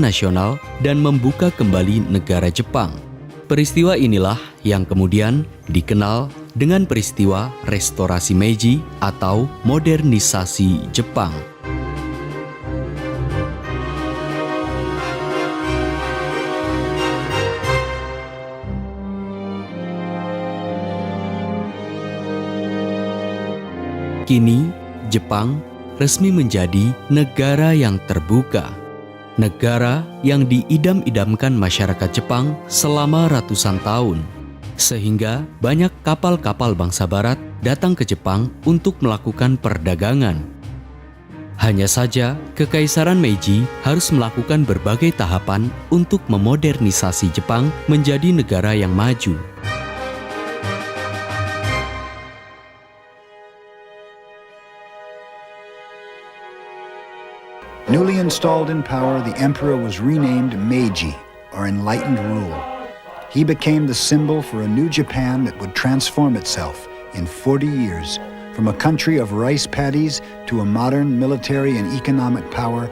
nasional dan membuka kembali negara Jepang. Peristiwa inilah yang kemudian dikenal dengan peristiwa restorasi Meiji atau modernisasi Jepang. Kini, Jepang resmi menjadi negara yang terbuka. Negara yang diidam-idamkan masyarakat Jepang selama ratusan tahun. Sehingga banyak kapal-kapal bangsa barat datang ke Jepang untuk melakukan perdagangan. Hanya saja, Kekaisaran Meiji harus melakukan berbagai tahapan untuk memodernisasi Jepang menjadi negara yang maju. Newly installed in power, the emperor was renamed Meiji, or Enlightened Rule. He became the symbol for a new Japan that would transform itself in 40 years, from a country of rice paddies to a modern military and economic power.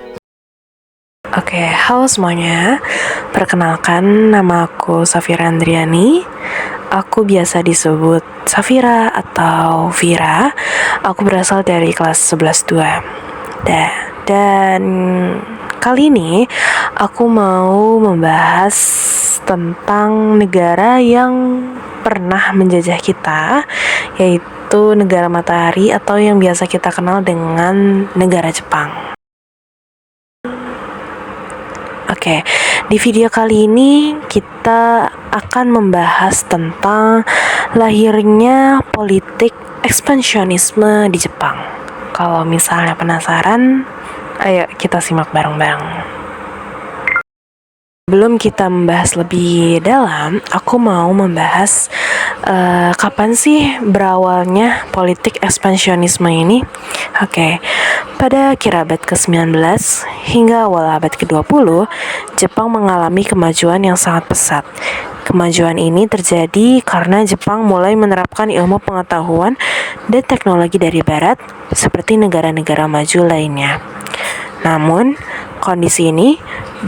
Oke, halo semuanya. Perkenalkan, nama aku Safira Andriani. Aku biasa disebut Safira atau Vira. Aku berasal dari kelas 11-2. Dan kali ini aku mau membahas tentang negara yang pernah menjajah kita, yaitu negara matahari atau yang biasa kita kenal dengan negara Jepang. Oke, di video kali ini kita akan membahas tentang lahirnya politik ekspansionisme di Jepang. Kalau misalnya penasaran, ayo kita simak bareng-bareng. Sebelum kita membahas lebih dalam, aku mau membahas kapan sih berawalnya politik ekspansionisme ini. Oke, pada akhir abad ke-19 hingga awal abad ke-20, Jepang mengalami kemajuan yang sangat pesat. Kemajuan ini terjadi karena Jepang mulai menerapkan ilmu pengetahuan dan teknologi dari Barat seperti negara-negara maju lainnya. Namun, kondisi ini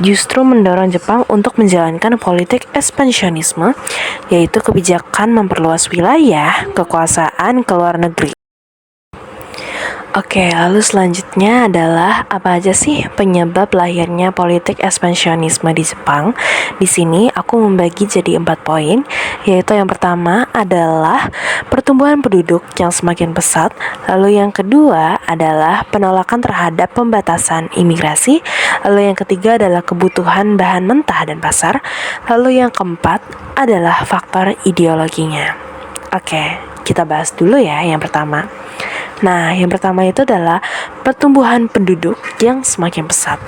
justru mendorong Jepang untuk menjalankan politik ekspansionisme, yaitu kebijakan memperluas wilayah kekuasaan ke luar negeri. Oke, lalu selanjutnya adalah apa aja sih penyebab lahirnya politik ekspansionisme di Jepang? Di sini aku membagi jadi 4 poin, yaitu yang pertama adalah pertumbuhan penduduk yang semakin pesat, lalu yang kedua adalah penolakan terhadap pembatasan imigrasi, lalu yang ketiga adalah kebutuhan bahan mentah dan pasar, lalu yang keempat adalah faktor ideologinya. Oke, kita bahas dulu ya yang pertama. Nah, yang pertama itu adalah pertumbuhan penduduk yang semakin pesat.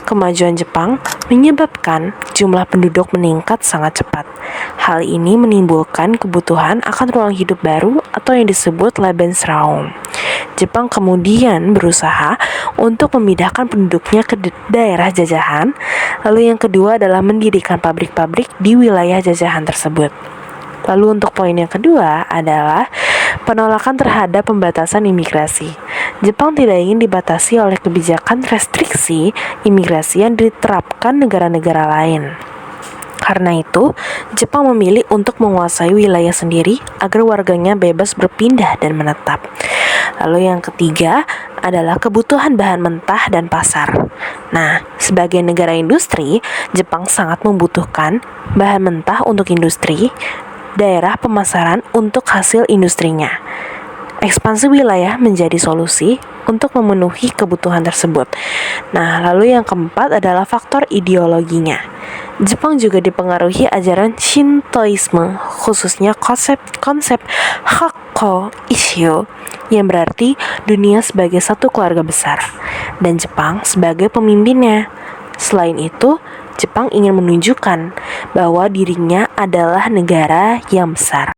Kemajuan Jepang menyebabkan jumlah penduduk meningkat sangat cepat. Hal ini menimbulkan kebutuhan akan ruang hidup baru atau yang disebut Lebensraum. Jepang kemudian berusaha untuk memindahkan penduduknya ke daerah jajahan. Lalu yang kedua adalah mendirikan pabrik-pabrik di wilayah jajahan tersebut. Lalu untuk poin yang kedua adalah penolakan terhadap pembatasan imigrasi. Jepang tidak ingin dibatasi oleh kebijakan restriksi imigrasi yang diterapkan negara-negara lain. Karena itu, Jepang memilih untuk menguasai wilayah sendiri agar warganya bebas berpindah dan menetap. Lalu yang ketiga adalah kebutuhan bahan mentah dan pasar. Nah, sebagai negara industri, Jepang sangat membutuhkan bahan mentah untuk industri, daerah pemasaran untuk hasil industrinya. Ekspansi wilayah menjadi solusi untuk memenuhi kebutuhan tersebut. Nah, lalu yang keempat adalah faktor ideologinya. Jepang juga dipengaruhi ajaran Shintoisme, khususnya konsep Hakko Issho, yang berarti dunia sebagai satu keluarga besar, dan Jepang sebagai pemimpinnya. Selain itu, Jepang ingin menunjukkan bahwa dirinya adalah negara yang besar.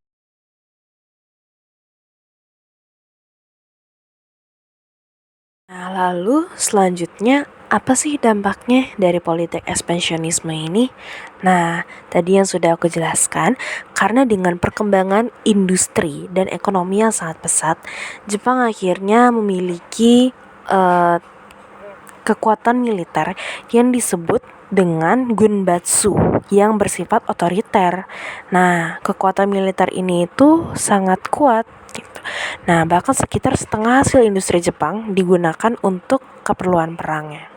Nah, lalu selanjutnya apa sih dampaknya dari politik ekspansionisme ini? Nah, tadi yang sudah aku jelaskan, karena dengan perkembangan industri dan ekonomi yang sangat pesat, Jepang akhirnya memiliki kekuatan militer yang disebut dengan gunbatsu yang bersifat otoriter. Nah, kekuatan militer ini itu sangat kuat gitu. Nah, bahkan sekitar setengah hasil industri Jepang digunakan untuk keperluan perangnya.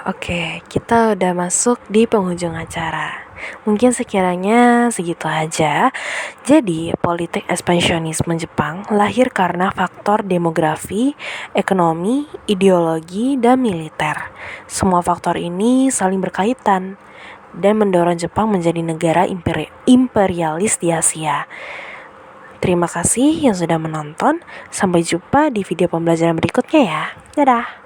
Oke, kita udah masuk di penghujung acara. Mungkin sekiranya segitu aja. Jadi, politik ekspansionisme Jepang lahir karena faktor demografi, ekonomi, ideologi, dan militer. Semua faktor ini saling berkaitan dan mendorong Jepang menjadi negara imperialis di Asia. Terima kasih yang sudah menonton. Sampai jumpa di video pembelajaran berikutnya ya. Dadah!